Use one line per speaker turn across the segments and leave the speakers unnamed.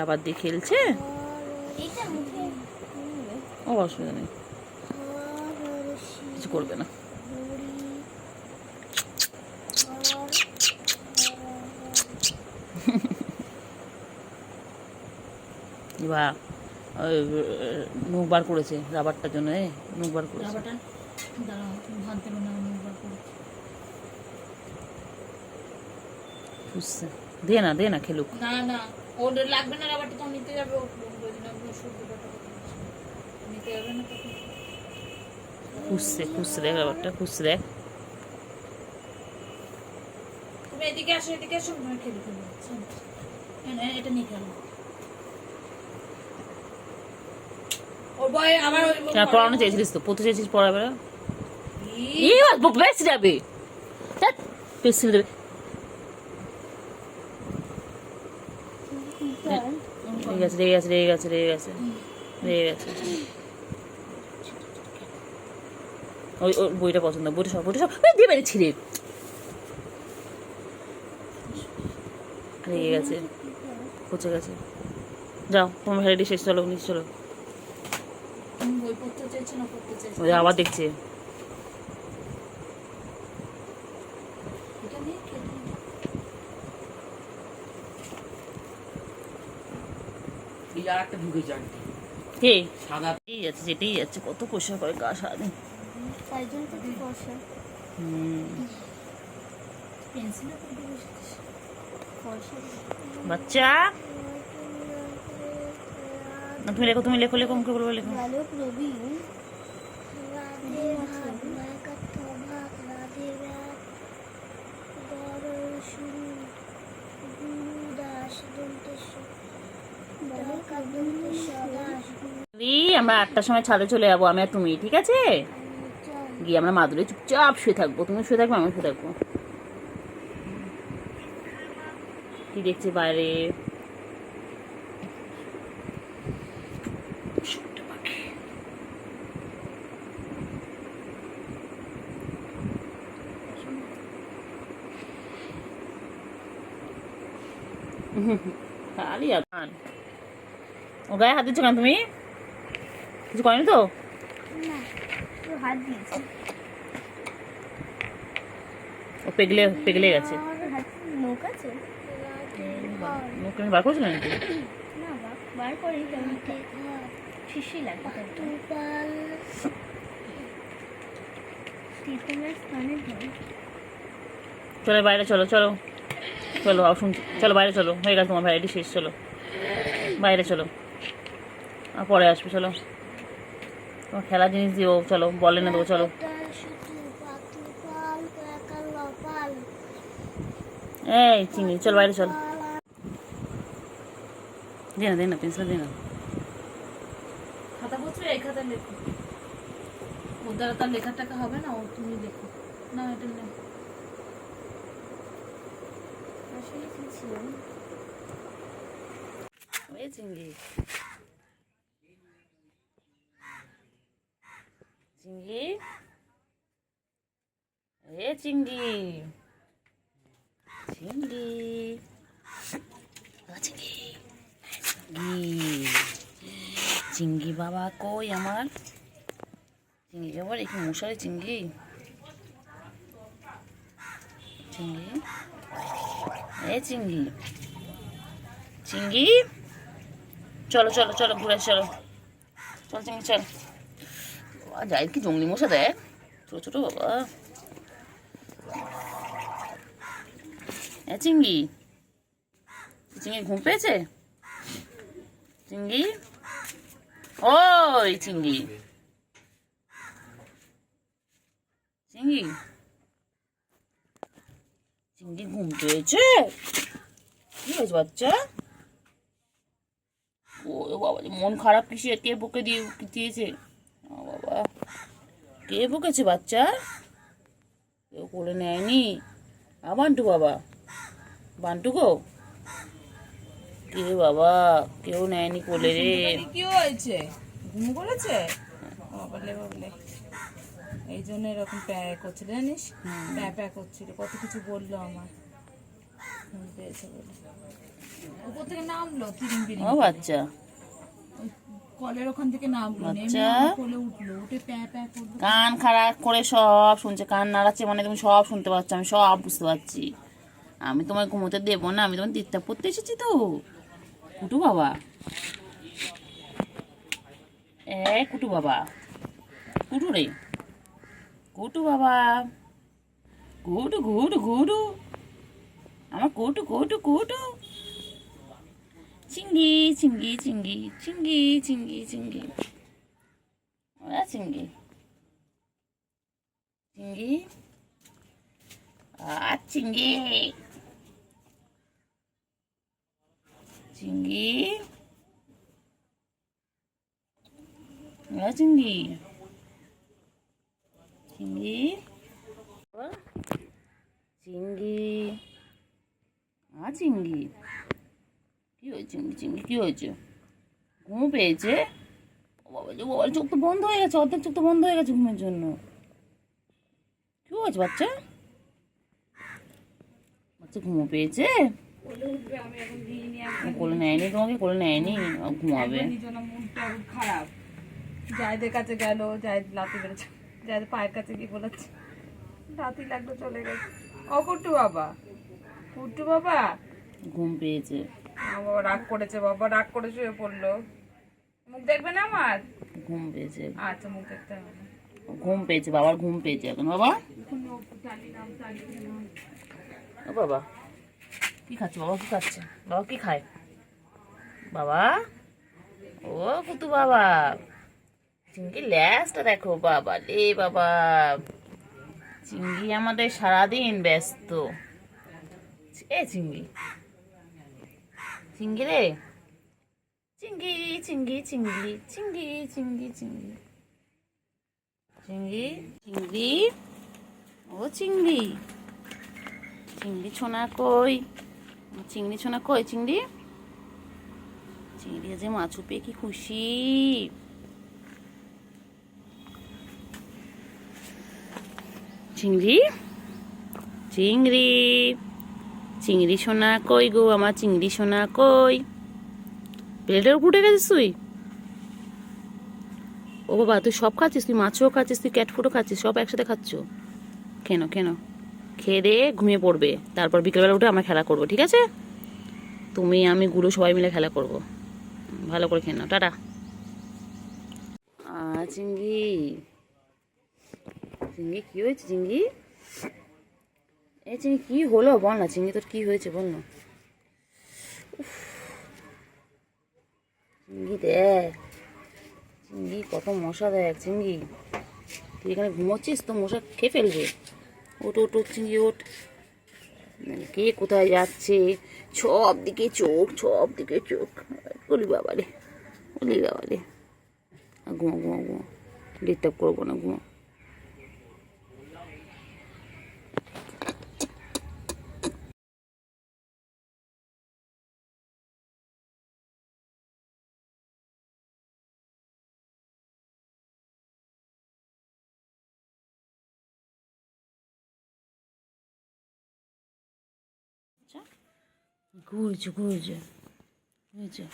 আবার দিয়ে খেলছে। ও অসুবিধা নেই, কিছু করবে না। বা মুখ বার করেছে রাবারটার জন্য, মুখ বার করেছে। দে না দে না খেলুক।
না না ওর লাগবে না রাবারটা, তো নিতে যাবে ও নিতে যাবে না।
খুঁজছে খুঁজছে দেখ রাবারটা, খুঁজছে দেখ।
তুমি এদিকে আসো, এদিকে আসো, খেলে খেলে এটা নিয়ে খেলো। ওর বয় আবার ওই
পড়ানো চেয়েছিলিস তো, পড়তে চেয়েছিস পড়াবে না। বেশি যাবে, পেন্সিল দেবে। রেগে গেছে রেগে গেছে রেগে গেছে রেগে গেছে রেগে গেছে। ওই ওর বইটা পছন্দ, বইটা সব দিয়ে বেড়েছি রে। রেগে গেছে, পচে গেছে। যাও তোমার হেডি শেষ, চলো নিচে চলো।
বই পড়তে চাইছে না, পড়তে চাইছে।
ওই আবার দেখছে।
এটা নিয়ে খেলে
একটা ঢুকে যান
কে
সাদা
এই যাচ্ছে, যেতেই যাচ্ছে, কত কোষা করে গা সারাদিন। বাচ্চা তুমি লেখো, তুমি লেখো, লেখো মুখে বলবো, লেখো। আমরা 8টার সময় ছাদে চলে যাবো, আমি আর তুমি, ঠিক আছে? গিয়ে আমরা মাদুরে চুপচাপ শুয়ে থাকবো, তুমি শুয়ে থাকবো, আমি শুয়ে থাকবো। কি দেখছি বাইরে? খালি আগান। ও গায়ে হাত দিচ্ছ কেন তুমি? কিছু করেনি তো? ও পেগলে পেগলে গেছে। মুখ বার করেছিল নাকি? চলো বাইরে, চলো চলো চলো, চলো বাইরে চলো, হয়ে গেছে তোমার ভ্যারাইটি শেষ, চলো বাইরে চলো, আর পরে আসবে। চলো তোমার খেলার জিনিস দিও, চলো বল এনে দেবো, চলো। এই চিংড়ি চল বাইরে চল। দে না পেন্সিল দে না।
খাতা পত্র এই খাতা লেখো, ওর দ্বারা তার লেখার টাকা হবে না, ও তুমি লেখো না। এটা নেই আসলে কি ছিল
এই চিংড়ি চিংড়ি, এ চিংড়ি চিংড়ি চিংড়ি চিংড়ি বাবা কই আমার চিংড়ি? আবার এখানে মশারি চিংড়ি, চিংড়ি এ চিংড়ি চিংড়ি, চলো চলো চলো ঘুরে চলো, চল চিংড়ি চল। যাই কি জঙ্গলি মশা দেখ, ছোট ছোট বাবা। হ্যাঁ চিংড়ি, চিংড়ি ঘুম পেয়েছে? চিংড়ি ওই চিংড়ি, চিংড়ি চিংড়ি ঘুম পেয়েছে? কি হয়েছে বাচ্চা? ও বাবা, মন খারাপ কিসে? কে বকে দিয়েছে? বাবা কে বকেছে বাচ্চা? কেউ কোলে নেয়নি? বান্টু বাবা, বান্টু গো, কে বাবা কেউ নেয়নি কোলে রে।
কি হয়েছে? ঘুম করেছে বাবলে বাবলে, এই জন্য এরকম প্যা করছিল জানিস, প্যা করছিল, কত কিছু বললো আমার ঘুম পেয়েছে বলে। উপর থেকে নামলো তিরিং বিরিং
ও বাচ্চা,
কলের ওখান থেকে নামলো, নেমে
বাচ্চা।
আমার কোলে উঠলো, উঠে প্যাঁ প্যাঁ করলো।
কান খারাপ করে সব শুনছে, কান নাড়াচ্ছে মানে তুমি সব শুনতে পাচ্ছ, আমি সব বুঝতে পারছি। আমি তোমায় ঘুমোতে দেবো না, আমি তোমার ডিস্টার্ব করতে এসেছি তো। কুটু বাবা, কুটু বাবা, কুটু রে, কুটু বাবা, কুটু কুটু কুটু, আমার কুটু কুটু কুটু, চিঙ্গি চিঙ্গি চিঙ্গি চিঙ্গি চিঙ্গি চিঙ্গি, ওরা চিঙ্গি চিঙ্গি, চিঙ্গি চিঙ্গি, চিঙ্গি চিঙ্গি, চিঙ্গি, চিঙ্গি, কি হয়েছে চিঙ্গি চিঙ্গি, কি হয়েছে? ঘুম পেয়েছে? ও বাবা যে বাবার চোখ তো বন্ধ হয়ে গেছে, অর্ধেক চোখ তো বন্ধ হয়ে গেছে ঘুমের জন্য। কি হয়েছে বাচ্চা? বাচ্চা ঘুমো পেয়েছে?
কোলে উঠবে, আমি এখন দিইনি, একদম
কোলে নেয়নি তোমাকে, কোলে নেয়নি, ঘুমাবে।
নিজের মুডটা খারাপ। জায়দের কাছে গেল, জায়দ লাতি বেড়েছে, জায়দ পায়ের কাছে গিয়ে বলেছে লাতি লাগলো, চলে গেছে। ও কুট্টু বাবা, কুট্টু বাবা,
ঘুম পেয়েছে,
বাবা রাগ করেছে, বাবা রাগ করে শুয়ে পড়লো। মুখ দেখবে না আমার?
ঘুম পেয়েছে,
আচ্ছা, মুখ দেখতে হবে না।
ঘুম পেয়েছে, বাবার ঘুম পেয়েছে এখন। বাবা, ও বাবা কি খাচ্ছে? বাবা কি খাচ্ছে? বাবা কি খায়? বাবা, ও কুতু বাবা, চিঙ্গি ল্যাসটা দেখো বাবা রে বাবা। চিঙ্গি আমাদের সারাদিন ব্যস্ত। চিঙ্গি, চিঙ্গি রে, চিঙ্গি চিঙ্গি চিঙ্গি চিঙ্গি চিঙ্গি চিঙ্গি চিঙ্গি চিঙ্গি, ও চিংড়ি, চিংড়ি ছোনা কই? চিংড়ি ছোনা কই? চিংড়ি, চিংড়ি যে মাছু পেয়ে কি খুশি। চিংড়ি, চিংড়ি, চিংড়ি সোনা কই গো, আমার চিংড়ি সোনা কই? প্লেটের উপর উঠে গেছিস তুই? ও বাবা, তুই সব খাচ্ছিস? তুই মাছও খাচ্ছিস, তুই ক্যাট ফুডও খাচ্ছিস, সব একসাথে খাচ্ছ? কেন কেন? খেয়ে দিয়ে ঘুমিয়ে পড়বে, তারপর বিকেলবেলা উঠে আমরা খেলা করবো, ঠিক আছে? তুমি আমি গুলো সবাই মিলে খেলা করব। ভালো করে খেয়ে নাও, টাটা। চিঙ্গি, চিঙ্গি কি হয়েছে? চিঙ্গি, এই চিঙ্গি কি হলো বল না, চিঙ্গি তোর কি হয়েছে বল না। চিঙ্গি দেখ, চিঙ্গি কত মশা দেখ। চিঙ্গি, তুই এখানে ঘুমোচ্ছিস তো মশা খেয়ে ফেলবে। ওট ওট ওট চিঙ্গি ওঠ, কে কোথায় যাচ্ছে, সব দিকে চোখ, সব দিকে চোখ। বলি বাবারে, বলি বাবারে, ঘুমো ঘুমো ঘুমো, ডিস্টার্ব করবো না, ঘুমো। আচ্ছা, ঘুরছে ঘুরছে ঘুরছে,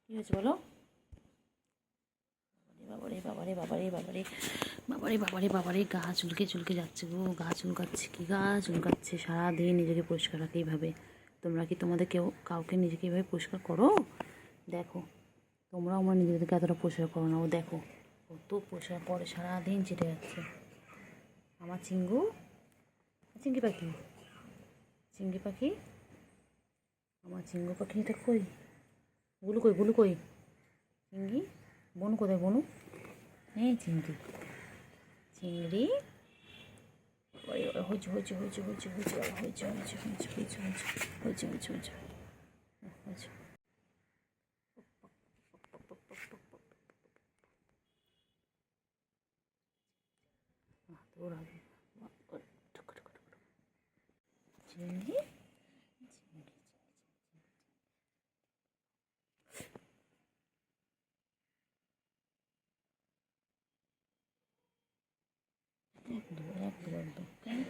কি হয়েছে বলো? বাবারে বাবারে বাবারে বাবারে বাবারে বাবারে বাবারে, গা চুলকে চুলকে যাচ্ছে গো, গা চুলকাচ্ছে, কি গা চুলকাচ্ছে। সারাদিন নিজেকে পরিষ্কার রাখে এইভাবে। তোমরা কি তোমাদের কেউ কাউকে নিজেকে এইভাবে পরিষ্কার করো? দেখো, তোমরাও আমার নিজেদেরকে এতটা পরিষ্কার করো না। ও দেখো কত পরিষ্কার করে, সারাদিন চেটে যাচ্ছে। আমার চিঙ্গু, চিঙ্গি পাখি, চিঙ্গি পাখি, আমার চিঙ্গু পাখি, এটা কই? গুলু কই, গুলু কই? চিঙ্গি, বনু কোথায়? বনু, এই চিংড়ি, চিংড়ি, হয়েছে হয়েছে হয়েছে হয়েছে হয়েছে হয়েছে হয়েছে হয়েছে হয়েছে হয়েছে হয়েছে হয়েছে হয়েছে। চিংড়ি,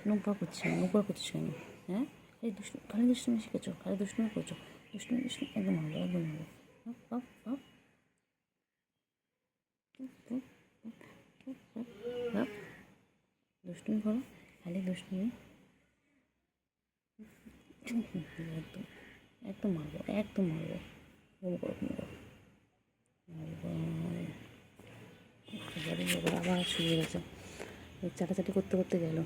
নোংরা করছে, নোংরা করছে কেন? হ্যাঁ, এই দুষ্টু, খালি দুষ্টুমি শিখেছো, খালি দুষ্টুমি করছো। দুষ্টু দুষ্টু একদম মারবো একদম মারবো। বাপ বাপ বাপ দুষ্টুমি করো, খালি দুষ্টুমি। একদম একদম মারবো একদম মারবো। ঘুম করো ঘুম করো। আবার শুয়ে গেছে, চাটাচাটি করতে করতে গেল।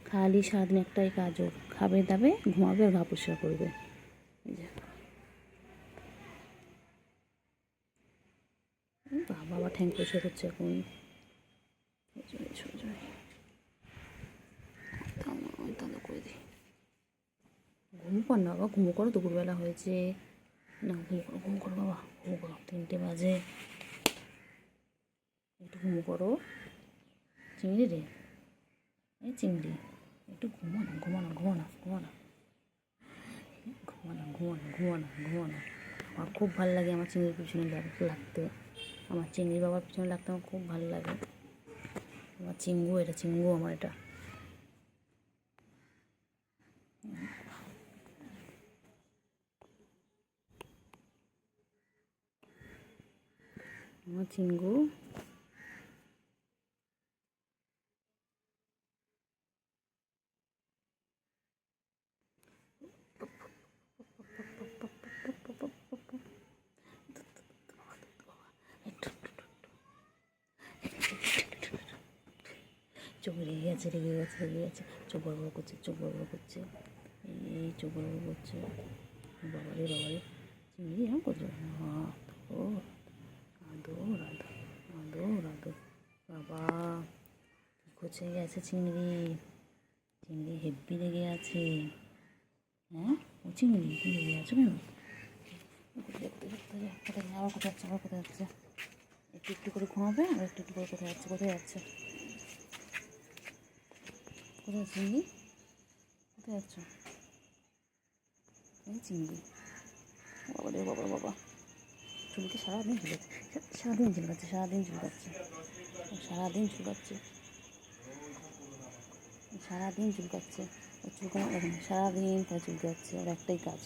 খালি সারাদিন একটাই কাজ ওর, খাবে দাবে ঘুমাবে আর গা পরিষ্কার করবে। এই যে বাবা আবার ঠ্যাং পরিষ্কার করছে এখন। তাহলে করে দিই। ঘুম কর না বাবা, ঘুমো করো, দুপুরবেলা হয়েছে। না ঘুম করো বাবা, ঘুম করো, 3টে বাজে, একটু ঘুম করো। চিংড়ি রে, এই চিংড়ি একটু ঘুমো না ঘুমো না ঘুমো না ঘুমো না ঘুমো না ঘুমো না ঘুমো না ঘুমো না। আমার খুব ভালো লাগে আমার চিংড়ির পিছনে লাগতে, আমার চিংড়ি বাবার পিছনে লাগতে আমার খুব ভালো লাগে। আমার চিঙ্গু, এটা চিঙ্গু আমার, এটা আমার চিঙ্গু। চোখ রেগে গেছে রেগে গেছে রেগে গেছে, চোখ বড় বড় করছে চোখ বড় বড় করছে, এই চোখ বড় বড় করছে। বাবারে বাবারে চিংড়ি এরকম করছে, ও আদো রাধো আদো রাধো। বাবা কী করছে গেছে চিংড়ি, চিংড়ি হেব্বি রেগে আছে। হ্যাঁ ও চিংড়ি তুমি রেগে আছো কেন? কোথায় আবার কোথায় যাচ্ছে, আবার কোথায় যাচ্ছে? একটু একটু করে ঘুমাবে আর একটু একটু করে কোথায় যাচ্ছে, কোথায় যাচ্ছে, কোথায় চিংড়ি, কোথায় যাচ্ছ? এই চিংড়ি বাবা রে বাবা বাবা, চুলকে সারাদিন ঝুলাচ্ছে, সারাদিন ঝুলকাচ্ছে সারাদিন ঝুলকাচ্ছে সারাদিন ঝুলকাচ্ছে সারাদিন ঝুলকাচ্ছে। ওর চুলকানো দেখেন, সারাদিন তাই চুলকাচ্ছে, ওর একটাই কাজ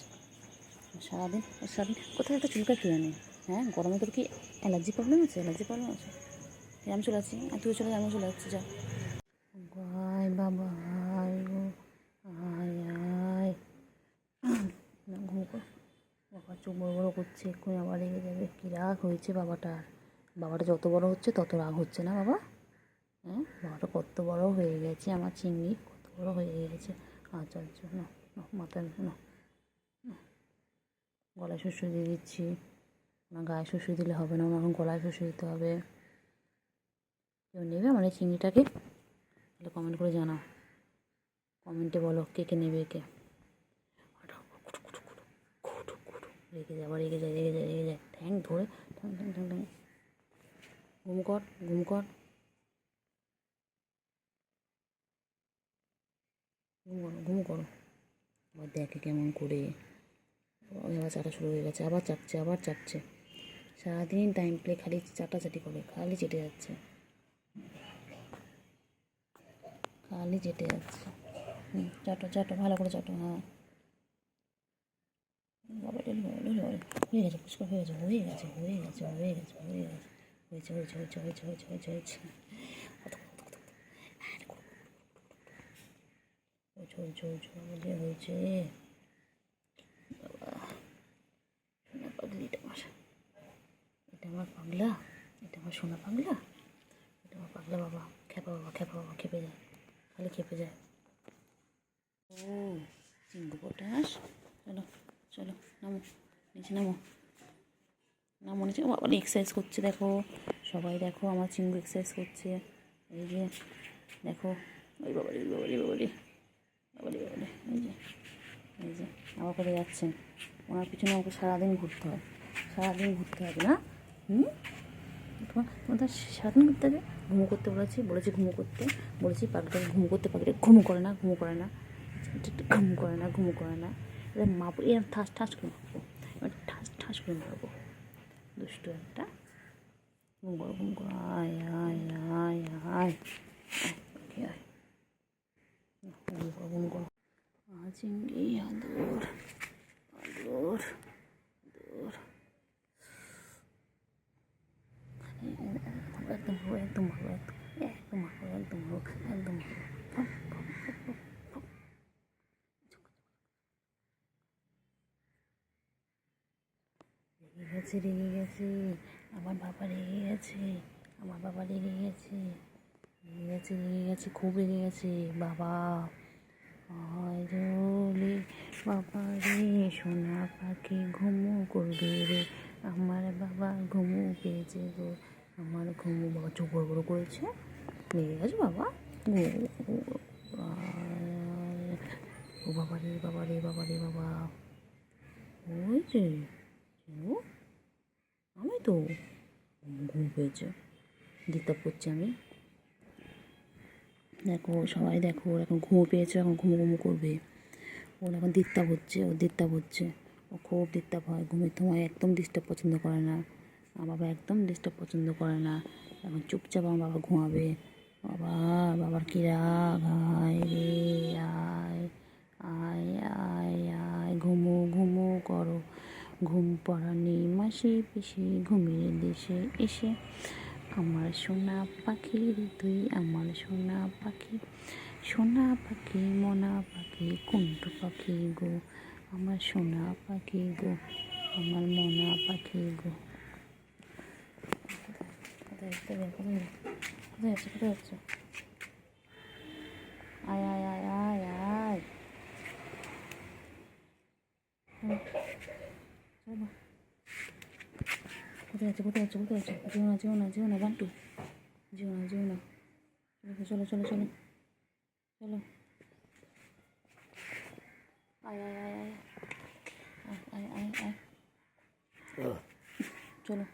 সারাদিন। সারাদিন কোথায় একটা চুলকা কে জানে? হ্যাঁ গরমে তোর কি অ্যালার্জি প্রবলেম আছে? অ্যালার্জি প্রবলেম আছে? আমি চলে যাচ্ছি, আর তুই চলে যা, আমি চলে যাচ্ছি, যা। আয় বাবা আয় গো, আয় আয় না ঘুম কর। বাবা চোখ বড় বড় করছে, এক্ষুনি আবার রেগে যাবে। কী রাগ হয়েছে বাবাটার, বাবাটা যত বড় হচ্ছে তত রাগ হচ্ছে না বাবা? হ্যাঁ বাবাটা কত বড় হয়ে গেছে, আমার চিংড়ি কত বড় হয়ে গেছে। আচ্ছা আচ্ছা না না মাথায় না, গলায় শুশুই দিয়ে দিচ্ছি। না গায়ে শুশুই দিলে হবে না, এখন গলায় শুশুই দিতে হবে। কেউ নেবে আমার এই চিংড়িটাকে? তাহলে কমেন্ট করে জানাও, কমেন্টে বলো কে কে নেবে, কে। রেগে যায় আবার, রেগে যায় রেগে যায় রেগে যায়, ঠ্যাং ধরে ঠ্যাং ঠ্যাং ঠ্যাং ঠ্যাং। ঘুম কর ঘুম কর ঘুম করো ঘুম করো। আবার দেখে কেমন করে, আবার চাটা শুরু হয়ে গেছে, আবার চাপছে আবার চাপছে। সারাদিন টাইম প্লে খালি চাটাচাটি করে, খালি চেটে যাচ্ছে, খালি চেটে যাচ্ছে। চাটো চাটো ভালো করে চাটো। হ্যাঁ বাবা হয়ে গেছে, পুষ্কর হয়ে গেছে হয়ে গেছে হয়ে গেছে হয়ে গেছে হয়ে গেছে হয়েছে হয়েছে হয়েছে হয়েছে হয়েছে হয়েছে হয়েছে হয়েছে হয়েছে হয়েছে হয়েছে। বাবা সোনা পাগলিটা আমার, এটা আমার পাগলা, এটা আমার সোনা পাগলা, এটা আমার পাগলা বাবা। খেপা বাবা খেপা বাবা, খেপে যায়, খালি খেপে যায়। ও চিঙ্গু পটাশ, চলো চলো নামো নিচে, নামো নামো নিচে। বাবা এক্সারসাইজ করছে দেখো, সবাই দেখো আমার চিঙ্গু এক্সারসাইজ করছে। এই যে দেখো, ওই বাবারি বাবারি বাবারি বাবারি বাবারি, এই যে এই যে আমার কোথায় যাচ্ছেন? ওনার পিছনে আমাকে সারাদিন ঘুরতে হয়, সারাদিন ঘুরতে হবে না? তোমার সারাদিন ঘুরতে হবে। ঘুমো করতে বলেছি বলেছি ঘুমো করতে বলেছি, পাখিটা ঘুমো করতে, পাখিটা ঘুমো করে না ঘুমো করে না ঘুমো করে না ঘুমো করে না। এবার মারবো, এরকম ঠাস ঠাস করে মারবো, এবার ঠাস ঠাস করে মারবো। দুষ্টু একটা, ঘুম করো ঘুম করো, আয় আয় আয় আয় আয়, ঘুম করো ঘুম করো। চিংড়ি আদর আদর দূর দূর একদম ভালো একদম ভালো একদম ভালো একদম ভালো একদম ভালো রেগে গেছে আমার বাবা রেগে গেছে আমার বাবা রেগে গেছে রেগে গেছে খুব রেগে গেছে বাবা আয় রে বাবা রে সোনা পাখি ঘুমু করবে রে আমার বাবা ঘুমু পেয়েছে গো আমার ঘুমু বাবা চোখ বড় বড় করেছে রেগে গেছে বাবা ও বাবা রে বাবা রে বাবা রে বাবা ওই যে আমি তো ঘুম পেয়েছে ডিস্টার্ব করছি আমি দেখো সবাই দেখো ওর এখন ঘুমো পেয়েছে এখন ঘুমো ঘুমো করবে ওর এখন ডিস্টার্ব হচ্ছে ও খুব ডিস্টার্ব হয় ঘুমের সময় একদম ডিস্টার্ব পছন্দ করে না আমার বাবা একদম ডিস্টার্ব পছন্দ করে না এখন চুপচাপ আমার বাবা ঘুমাবে বাবার কি রাগ আয় রে আয় আয় আয় আয় ঘুমো ঘুমো করো ঘুম পড়ানি মাসি পিসি ঘুমিয়ে দেশে এসে আমার সোনা পাখি রে তুই আমার সোনা পাখি মনা পাখি কুন্টু পাখি গো আমার সোনা পাখি গো আমার মনা পাখি গো কোথায় যাচ্ছে আয় আয় আয় আয় আয় কোথায় যাচ্ছে যেও না বান্টু যেও না চলো আয় আয় আয় আয় আয় আয় আয় চলো